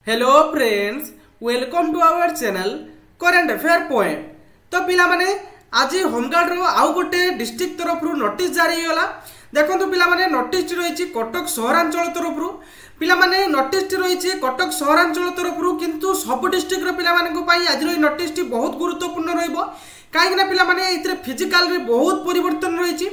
Hello friends, welcome to our channel current affair point. तो पिला माने आज होमगार्ड रो आउ गोटे डिस्ट्रिक्ट तरफ नोटिस जारी होला। देखो पिला माने नोटिस रही कटक सहरांचल तरफ पिला माने नोटिस रही कटक सहरांचल तरफ किंतु सब डिस्ट्रिक्ट पिला माने पई आज नोटिस बहुत गुरुत्वपूर्ण रहिबो। काहेकि पिला माने इतरे फिजिकल रे बहुत परिवर्तन रही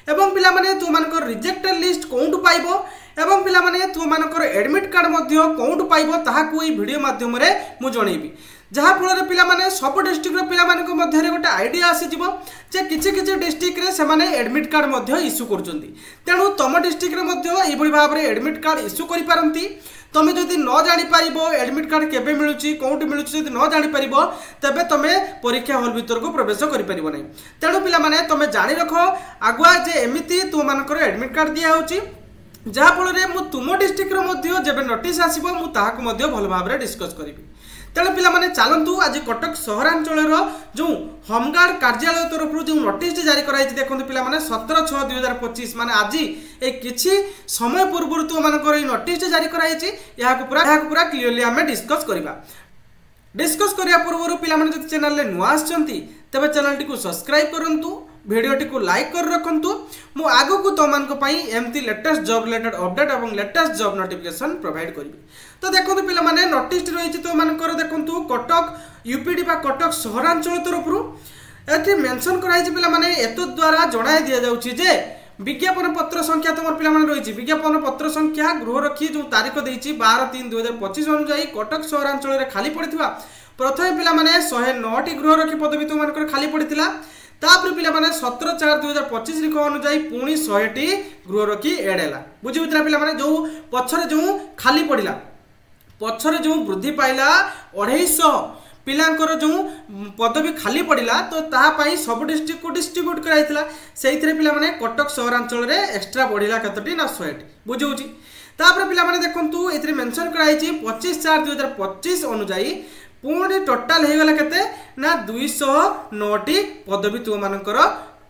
एवं पिला माने तुमनकर रिजेक्टेड लिस्ट कोउंट पाइबो एवं पिला माने तुमनकर एडमिट कार्ड मध्य कोउंट पाइबो ताहाकू ई वीडियो माध्यम रे मु जणैबी। जहाँ फल पिला माने सब डिस्ट्रिक्ट रो पिला माने मध्य रे गोटे आइडिया आसी जिवो जे किछि किछि डिस्ट्रिक्ट रे से माने एडमिट कार्ड मध्य इश्यू करचंती। तेणु तम डिस्ट्रिक्ट रे मध्य एई भली भाव रे एडमिट कार्ड इश्यू करि पारंती। तुम्हें जदि न जानी पारिबो एडमिट कार्ड केबे मिलुची कोउंट मिलुची जदि न जानी पारिबो तबे तमे परीक्षा हॉल भीतर को प्रवेश करि पारिबो नै। तेणु पिला माने तमे जानि रखो आगुआ जे एमिति तुम मानकर एडमिट कार्ड दिया होची जहाँ फल मु तुम डिस्ट्रिक्ट रो जेबे नोटिस आसीबो मु ताहाक मध्य भल भाव रे डिस्कस करिबी। तेणु पिला माने चलतु आज कटक सहरांचल जो होमगार्ड कार्यालय तरफ जो नोटिस जारी कराई देखते पिला माने 17/6/2025 माने आज ए किछि समय पूर्व तो मानकर नोटिस जारी कराई पूरा क्लियरली आम डिस्कस करबा। डिस्कस करिया पूर्व पिला माने जदि चैनल ले नुआ आछंती तबे चैनल टी को सब्सक्राइब करंतु, वीडियो टी को लाइक कर रखंतु। मु आगो को तमान को पई एमती लेटेस्ट जॉब रिलेटेड अपडेट एवं लेटेस्ट जॉब नोटिफिकेशन प्रोवाइड करबी। तो देखो पिला माने नोटिस रही तो मानकर देखंतु कटक यूपीडी बा कटक सहरांचल तरफ एठी मेंशन कराई पिला माने एतो द्वारा जणाय दिया जाउची जे विज्ञापन पत्र संख्या तुम पिला माने रही विज्ञापन पत्र संख्या गृहरक्षी जो तारीख देइची 12/3/2025 अनुसार कटक सहरांचल रे खाली पड़िथिबा प्रथम पिला माने 109 टी गृहरक्षी पदवी तुम मानकर खाली पड़िथिला। तापर पिला माने 17/4/2025 रिख अनुसार पुणी 100 टी गृहरक्षी एड हैला। बुझि उतरा पिला माने जो पछरे जो खाली पड़िला पछरे जो वृद्धि पाइला 250 पिलांकर जो पदवी खाली पड़िला तो ताहा पाई सब डिस्ट्रिक्ट को डिस्ट्रीब्यूट कराइथिला। सेइथरे पिला माने कटक सहरांचल रे एक्स्ट्रा बढ़िला कतटी ना 100 टी बुझौची। तापर पिला माने देखंतु एथरे मेंशन कराइछि 25/4/2025 अनुसार पुणी टोटाल हे गला केते ना 209 टी पदवी तुम मानकर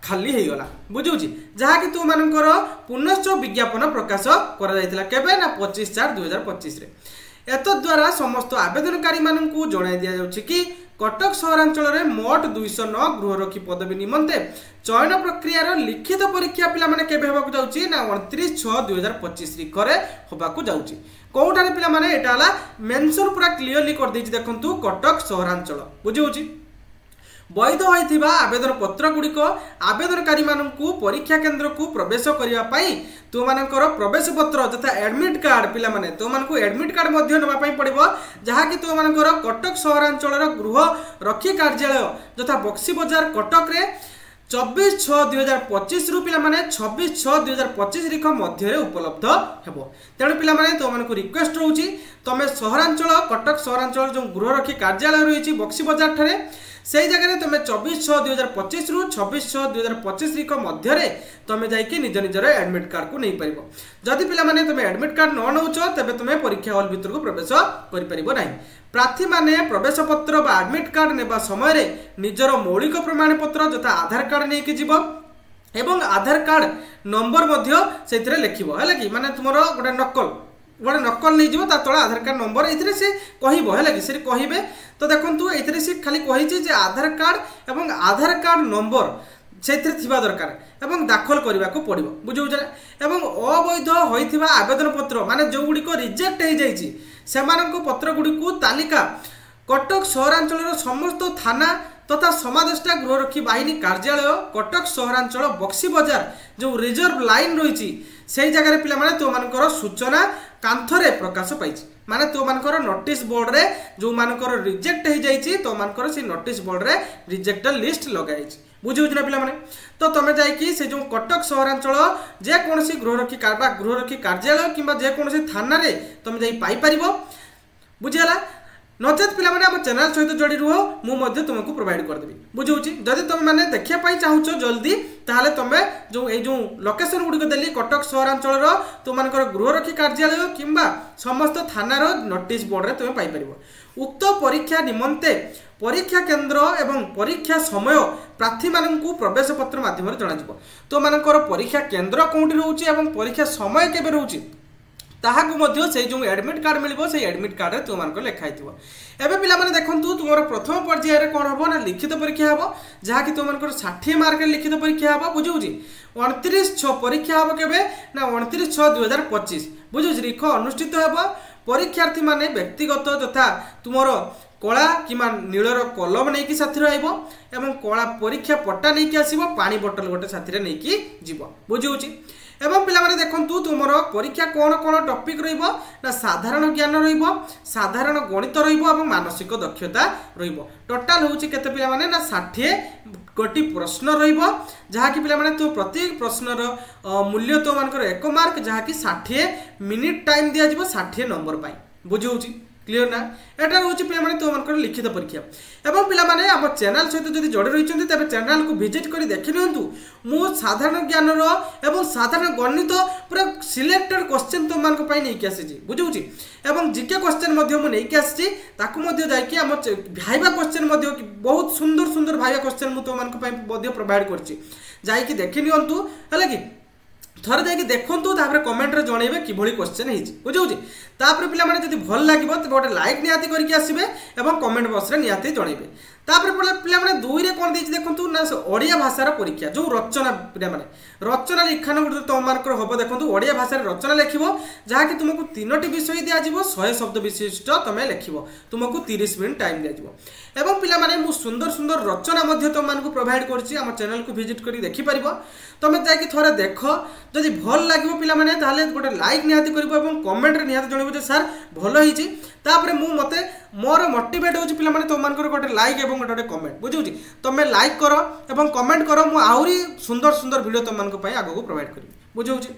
खाली हे गला बुझौची। जहा कि तुम मानकर पुनश्च विज्ञापन प्रकाश करा जायतिला केबे ना 25/4/2025 रे। एत द्वारा समस्त आवेदनकारी माननकु जणाई दिया जाउछि कि कटक सहरांचल रे मोट 209 गृहरक्षी पदवी निमंते चयन प्रक्रिया लिखित परीक्षा पिला माने केबे होबाकु जाउछि ना 29/6/2025 रिखरे होबाकु जाउछि। कोउटारे पिला माने एटा हला मेंशन पूरा क्लियरली कर दैछि देखंतु कटक सहरांचल बुझौछि। वैध होइथिबा आवेदन पत्र गुड़िक आवेदनकारी माननकु परीक्षा केंद्र को प्रवेश करिया पाई तो मानकर प्रवेश पत्र तथा एडमिट कार्ड पिला माने तो मानकु एडमिट कार्ड मध्य नबा पाई पड़िबो जहा कि तो मानकर कटक सहरांचल गृह रक्षी कार्यालय तथा बक्सी बाजार कटक रे 24/6/2025 रु पिला माने 26/6/2025 रिख मध्य रे उपलब्ध हेबो। तेणु पिला माने तो मानकु रिक्वेस्ट रहउची तमे सहरांचल कटक सहरांचल जो गृह रक्षी कार्यालय रहिछि बक्सी बाजार ठरे से जगह तुम 24/6/2025 रु 26/6/2025 रिख मध्य रे तुम जाइए निज निजर एडमिट कार्ड को नहीं पारिबो। जदि पिला माने तुम एडमिट कार्ड न नौच तेबे तुम परीक्षा हॉल भीतर को प्रवेश करि परिबो नाही। प्रार्थी माने प्रवेश पत्र बा एडमिट कार्ड नेबा समय रे निजर मौलिक प्रमाण पत्र जता आधार कार्ड नै कि जीवो एवं आधार कार्ड नंबर मध्य सेथिरे लिखिबो हैला कि माने तुमरो गोटे नकल नहीं जीवो ता तळे आधार कार्ड नंबर एथिरे से कहिबो हैला कि से कहिबे। तो देखंतु एथिरे से खाली कहिछि जे आधार कार्ड एवं आधार कार्ड नंबर सेथिरे थिबा दरकार एवं दाखल करबा को पड़िबो बुझौछ। एवं अवैध होइथिबा आवेदन पत्र माने जो गुडी को रिजेक्ट हे जाइछि सेमानक पत्र गुडी को तालिका कटक सहरांचल समस्त थाना तथा समादेष्टा गृहरक्षी बाहिनी कार्यालय कटक सहरांचल बक्सी बाजार जो रिजर्व लाइन रही से जगह पिला माने तो मानकर सूचना कांथरे प्रकाश पाइछि माने तो मानकर नोटिस बोर्ड रे जो मानकर रिजेक्ट हे जाइछि तो मानकर से नोटिस बोर्ड रे रिजेक्टेड लिस्ट लगाइछि बुझौछ ना पिला माने। तो तमे जाई कि से जो कटक सहरांचल जे कोनसी गृहरक्षी कार्यालय किंबा जे कोनसी थाना रे तमे जाई पाई परिबो बुझियला। नचेत पिला माने हम चैनल सहित जोड़ी रुह मु तुमको प्रोवाइड कर देबी बुझौछि। जदि तुम माने देखिया पाई चाहुछ जल्दी ताहले तमे जो ए जो लोकेशन गुडी को देली कटक सहरांचल रो तो मानकर गृहरक्षी कार्यालय किंबा समस्त थाना रो नोटिस बोर्ड रे तुम पाई परिबो। उक्त परीक्षा निमंते परीक्षा केंद्र एवं परीक्षा समय प्रार्थी माननकु प्रवेश पत्र माध्यम रे जणा जिवो। तो मानकर परीक्षा केंद्र कोउटी रहउछि एवं परीक्षा समय केबे रहउछि ताहाकु मध्य से जो एडमिट कार्ड मिलिबो से एडमिट कार्ड रे तुमनको लिखाई थिबो। एबे पिला माने देखंतु तुमर प्रथम पर्याय रे कोन हबो ना लिखित परीक्षा हबो जहा कि तुमनको 60 मार्क रे लिखित परीक्षा हबो बुझौजी। 29/6 परीक्षा हबो केबे ना 29/6/2025 बुझौजी रिख अनुष्ठित हबो। परीक्षार्थी माने व्यक्तिगत तथा तुमर कला किमा नीलर कलम नहीं कि साथी आइबो एवं कला परीक्षा पट्टा नहीं कि आसीबो पानी बोतल गोटे साथी नहीं कि जीवो बुझौची। एवं पिला माने देखंतु तुमर परीक्षा कोन कोन टॉपिक रहिबो ना साधारण ज्ञान रहिबो साधारण गणित रहिबो एवं मानसिक दक्षता रहिबो। टोटल होउची केते पिला माने ना 60 गोटी प्रश्न रहिबो जहा कि पिला माने तो प्रत्येक प्रश्न रो मूल्य तो मानकर 1 मार्क जहा कि 60 मिनिट टाइम दिया जिवो 60 नंबर पाई बुझौची। क्लियर ना एटा होची पिला माने तो मानकर लिखित परीक्षा। एवं पिला माने हम चैनल सहित जदि जोड़े रहिचंती तबे चैनल को विजिट करी देखि नियंतु। मु साधारण ज्ञान रो एवं साधारण गणित पूरा सिलेक्टेड क्वेश्चन तो मान को पई नै कि आसी बुझौची एवं जीके क्वेश्चन मध्ये मु नै कि आसी ताकू मध्ये जाय कि हम भाइबा क्वेश्चन मध्ये बहुत सुंदर सुंदर भाइबा क्वेश्चन मु तो मान को पई मध्ये प्रोवाइड करची जाय कि देखि नियंतु हला कि थरे जाकि देखंतु तापर कमेंट रे जणैबे कि भली क्वेश्चन हेछि बुझौछि। तापर पिला माने जदि भल लागिबो त गोटे लाइक नियाती करके आसीबे एवं कमेंट बॉक्स रे नियाती जणैबे। तापर पिला माने 2 रे कोन देछि देखंतु ना ओडिया भाषा रो परीक्षा जो रचना पिला माने रचना लिखन गुड तो मार्कर होबो देखंतु ओडिया भाषा रे रचना लिखिबो जहा कि तुमको 3टी विषय दिया जिवो 100 शब्द विशिष्ट तमे लिखिबो तुमको 30 मिनिट टाइम दिया जिवो। एवं पिला माने मु सुंदर सुंदर रचना मध्ये तो मानको प्रोवाइड करछि हम चैनल को विजिट करी देखि परिबो तमे जाय कि थोड़ा देखो जदि भल लागिबो पिला माने ताले गोटे लाइक नियाती करबो एवं कमेंट रे नियाती जणैबो जे सर भलो हिची। तापर मु मते मोर मोटिवेट होची पिला माने तो मानकर गोटे लाइक एवं गोटे कमेंट बुझौची तमे लाइक करो एवं कमेंट करो मु आहुरी सुंदर सुंदर वीडियो तो मानको पई आगो को प्रोवाइड करी बुझौची।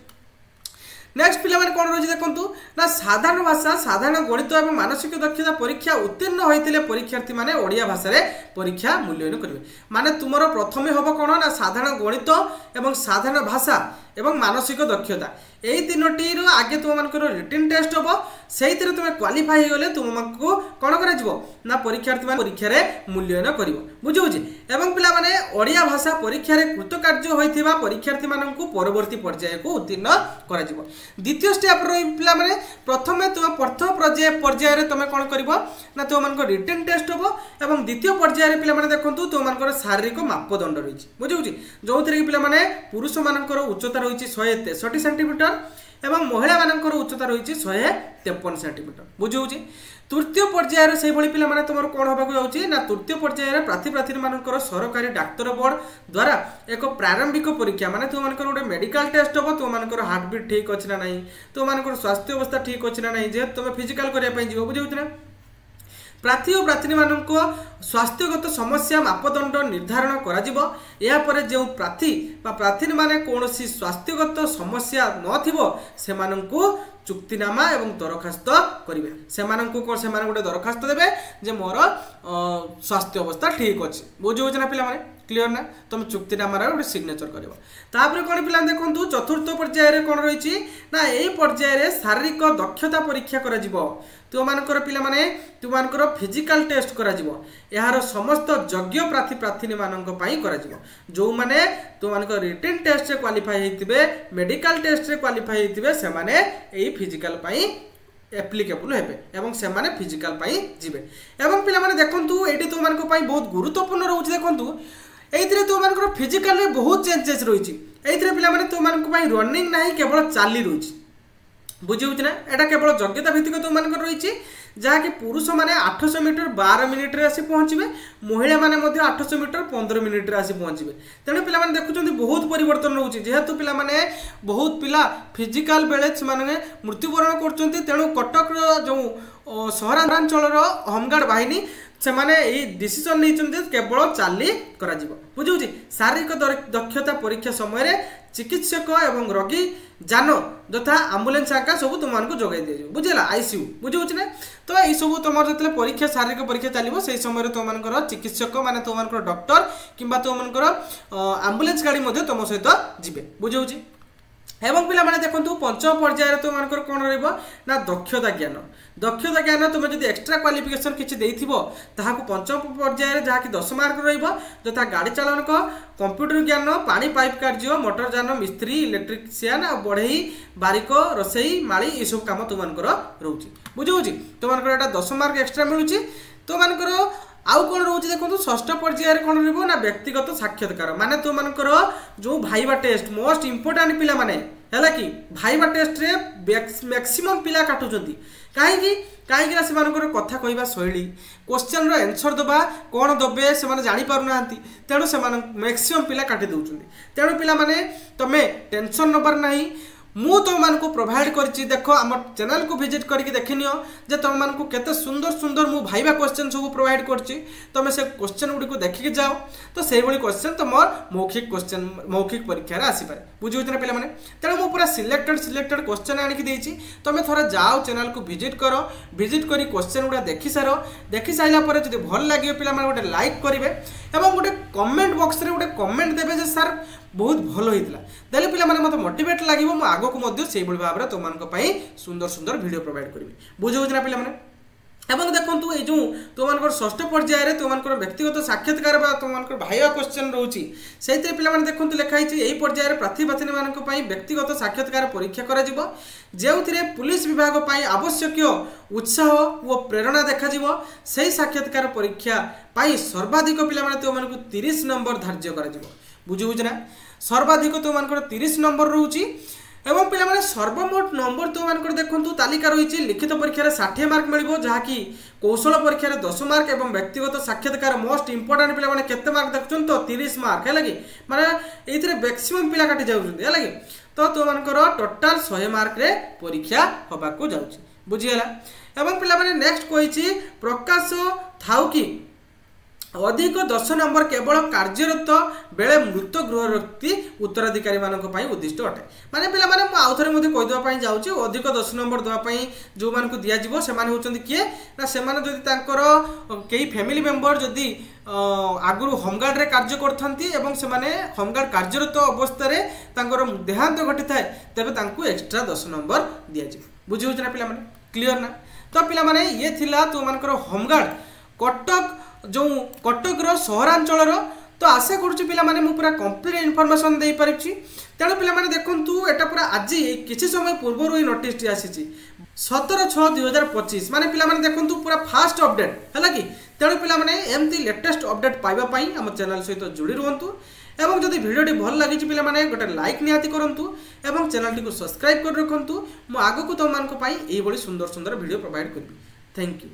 नेक्स्ट पिला माने कोन रही देखंतु ना साधारण भाषा साधारण गणित एवं मानसिक दक्षता परीक्षा उत्तीर्ण होइतिले परीक्षार्थी माने ओडिया भाषा रे परीक्षा मूल्यांकन करिवे माने तुमरो प्रथमे होबो कोन ना साधारण गणित एवं साधारण भाषा एवं मानसिक दक्षता एई तीनोटी रो आगे तुम मानकर रिटन टेस्ट होबो सेइतिरे तुमे क्वालिफाई हो गले तुमको कोन करा जिवो ना परीक्षार्थी मान परीक्षा रे मूल्यांकन करिवो बुझौछि। एवं पिला माने ओडिया भाषा परीक्षा रे कृतकार्य होइथिबा परीक्षार्थी माननकु परवर्ती पर्याय को उत्तीर्ण करा जिवो। द्वितीय स्टेप रो पिला माने प्रथमे तुम प्रथम पर्याय रे तुमे कोन करिवो ना तुम मानकर रिटन टेस्ट होबो एवं द्वितीय पर्याय रे पिला माने देखंतु तुम मानकर शारीरिक मापदंड रहिछि बुझौछि जोथरे कि पिला माने पुरुष मानकर उच्चता रहिछि 163 सेंटीमीटर एवं महिला मानकर उच्चता रहिछि 153 सेंटीमीटर बुझौछि। तृतीय पर्याय रे सेहि भली पिला माने तमर कोन होबा को जाउछि ना तृतीय पर्याय रे प्रार्थी मानकर सरकारी डाक्टर बोर्ड द्वारा एक प्रारंभिक परीक्षा माने तुम मानकर गोटे मेडिकल टेस्ट होबो तुम मानकर हार्ट बीट ठीक अछि ना नाही तुम मानकर स्वास्थ्य अवस्था ठीक अछि ना नाही जे तुम फिजिकल करिया पई जिवो बुझौछि ना। प्रार्थी और प्रार्थी माननको स्वास्थ्यगत समस्या मापदंड निर्धारण करा जिवो या परे जे प्रार्थी बा प्रार्थी माने कोनोसी स्वास्थ्यगत समस्या नथिबो से माननको चुक्तिनामा एवं दरखास्त करिवे से माननको को से माने गोटे दरखास्त देबे जे मोर स्वास्थ्य अवस्था ठीक अछि बुझौछ ना पिला माने क्लियर ना तुम चुक्तिनामा रे गोटे सिग्नेचर करबो। तापर कोन पिला देखंतु चतुर्थ पर्याय रे कोन रहिछि ना एई पर्याय रे शारीरिक दक्षता परीक्षा करा जिवो तुम मानकर पिला माने तुम मानकर फिजिकल टेस्ट करा जिवो यार समस्त योग्य प्रार्थी मानक पई करा जिवो जो माने तुम मानकर रिटन टेस्ट रे क्वालिफाई हेतिबे मेडिकल टेस्ट रे क्वालिफाई हेतिबे से माने एई फिजिकल पई एप्लीकेबल हेबे एवं से माने फिजिकल पई जिबे। एवं पिला माने देखंतु एटी तुम मानक पई बहुत गुरुत्वपूर्ण रहउछि देखंतु एइथिरे तुम मानकर फिजिकल रे बहुत चेंजेस रहिछि एइथिरे पिला माने तुम मानक पई रनिंग नाही केवल चाली रहिछि बुझौछि ना एटा केवल योग्यता भित्तिक तुम मानकर रहिछि जहा कि पुरुष माने 800 मीटर 12 मिनिट रे आसी पहुंचबे महिला माने मध्ये 800 मीटर 15 मिनिट रे आसी पहुंचबे तेणु पिला माने देखुछन्ति बहुत परिवर्तन रहउछि जेहेतु पिला माने बहुत पिला फिजिकल बेले माने मृत्युवरण करछन्ति तेणु कटक जो सहरांचल रो होमगार्ड बाहिनी से माने एई डिसीजन नैछन्ति केवल चाली करा जिवो बुझौछि। शारीरिक दक्षता परीक्षा समय रे चिकित्सक एवं रोगी जान तथा एम्बुलेंस आका सब तुम मानक जोगाई दिया बुझेला आईसीयू बुझौछि ना तो यही सब तुम जो परीक्षा शारीरिक परीक्षा चलो से समय तुम मानकर चिकित्सक माने तुम मानकर डॉक्टर किंबा तुम मानकर एम्बुलेंस गाड़ी तुम सहित जीवे बुझौछि। एवं पिला माने देखंतु पंचम पर्यायर तुम मानकर कोन रहइबो ना दक्षता ज्ञान तुम जदि एक्स्ट्रा क्वालिफिकेशन किछि देइथिबो ताहाकु पंचम पर्यायर जहा कि 10 मार्क रहइबो तथा गाड़ी चालन को कंप्यूटर ज्ञान पानी पाइप कार्य मोटर जान मिस्त्री इलेक्ट्रिशियन आ बढ़ई बारिको रसई माली ए सब काम तुम मानकर रहउची बुझौची तुम मानकर एटा 10 मार्क एक्स्ट्रा मिलुची तुम मानकर आउ कौन रोचे देखो षष्ठ पर्यायर कौन रहा ना व्यक्तिगत साक्षात्कार माने तुम मानकर जो भाइबा टेस्ट मोस्ट इंपोर्टाट पिला माने है कि भाइबा टेस्ट रे मैक्सिमम पिला काटुचंती कहीं से कथा कहवा शैली क्वेश्चन आंसर दबा कौन दबे से जानी पारना तेणु से मैक्सिमम पिला काटी दौरान तेणु पिला माने तमें टेंशन नबार नहीं मु तुम मानक प्रोवाइड करछि देखो आम चैनल को विजिट करके देखनियो जे तुम मानक केते सुंदर सुंदर मु भाइबा क्वेश्चन सब प्रोवाइड करछि तुम से क्वेश्चन गुडी को देखिके जाओ तो से भली क्वेश्चन तुमर मौखिक क्वेश्चन मौखिक परीक्षा रे आसी पारे बुझियोतना पिला माने तेणु मु पूरा सिलेक्टेड क्वेश्चन आनी की देछि तुम थोड़ा जाओ चैनल को विजिट करो विजिट करी क्वेश्चन गुडा देखि साइला परे जदि भल लागियो पिला माने गोटे लाइक करिवे एवं गोटे कमेंट बॉक्स रे गोटे कमेंट देबे जे सर बहुत भल होइतला देले पिला माने मते मोटिवेट लागिवो मु आगो को मध्य सेही बळी भाबरे तो मानक पई सुंदर सुंदर वीडियो प्रोवाइड करबी बुझौ जना पिला माने एवं देखंतु ए जो तो मानकर षष्ठ पर्याय रे तो मानकर व्यक्तिगत साक्षात्कार बा तो मानकर भाइबा क्वेश्चन रहउची सेहिते पिला माने देखंतु लिखा हिची एही पर्याय रे प्रार्थी मानक पई व्यक्तिगत साक्षात्कार परीक्षा करा जिवो जेउथिरे पुलिस विभाग पई आवश्यक उत्साह व प्रेरणा देखा जिवो सेही साक्षात्कार परीक्षा पई सर्वाधिक पिला माने तो मानक 30 नंबर धार्य करा जिवो बुझु बुझना सर्वाधिक तो मानकर 30 नंबर रहउची एवं पिला माने सर्वमोट नंबर तो मानकर देखंतु तालिका रही लिखित परीक्षा रे 60 मार्क मिलिबो जहा कि कौशल परीक्षा रे 10 मार्क एवं व्यक्तिगत साक्षात्कार मोस्ट इंपोर्टेंट पिला माने केते मार्क देखछन तो 30 मार्क है लगी माने एथिरे मैक्सिमम पिला काटी जाउछन है लगी तो मानकर टोटल 100 मार्क रे परीक्षा होबा को जाउछि बुझियला एवं पिला माने नेक्स्ट कहिछि प्रकाश थाउ कि अधिक 10 नंबर केवल कार्यरत बेले मृत गृह व्यक्ति उत्तराधिकारी मानक पई उद्दिष्ट अटे माने पिला माने मु आउथरे मध्ये कहि दवा पई जाउची अधिक 10 नंबर दवा पई जो मानक दिया जिवो से माने होचंदी किए ना से माने जदि तांकर केही फैमिली मेंबर जदि आगुरु होमगार्ड रे कार्य करथंती एवं से माने होमगार्ड कार्यरत अवस्था रे तांकर देहांत घटी थाए तबे तांकु एक्स्ट्रा 10 नंबर दिया जे बुझियो जना पिला माने क्लियर ना तो पिला माने ये थिला तो मानकर होमगार्ड कटक जो कटक सहरांचल तो आशा करुच्ची पिला माने मु पूरा कंप्लीट इनफॉरमेशन दे पारिछि तेणु पिला माने देखंतु एटा पूरा आज किछि समय पूर्व नोटिस टी आसीछि 17/6/2025 माने पिला माने देखंतु पूरा फास्ट अपडेट हैला कि तेणु पिला माने एमती लेटेस्ट अपडेट पाइबा पई हम चैनल सहित जोड़ी रहंतु एवं जदि वीडियोटी भल लगी पिला माने गोटे लाइक निहाती करंतु एवं चैनल टी को सब्सक्राइब कर रखंतु मु आगो को तुम मानक पई एही बडी सुंदर सुंदर वीडियो प्रोवाइड करबी थैंक यू।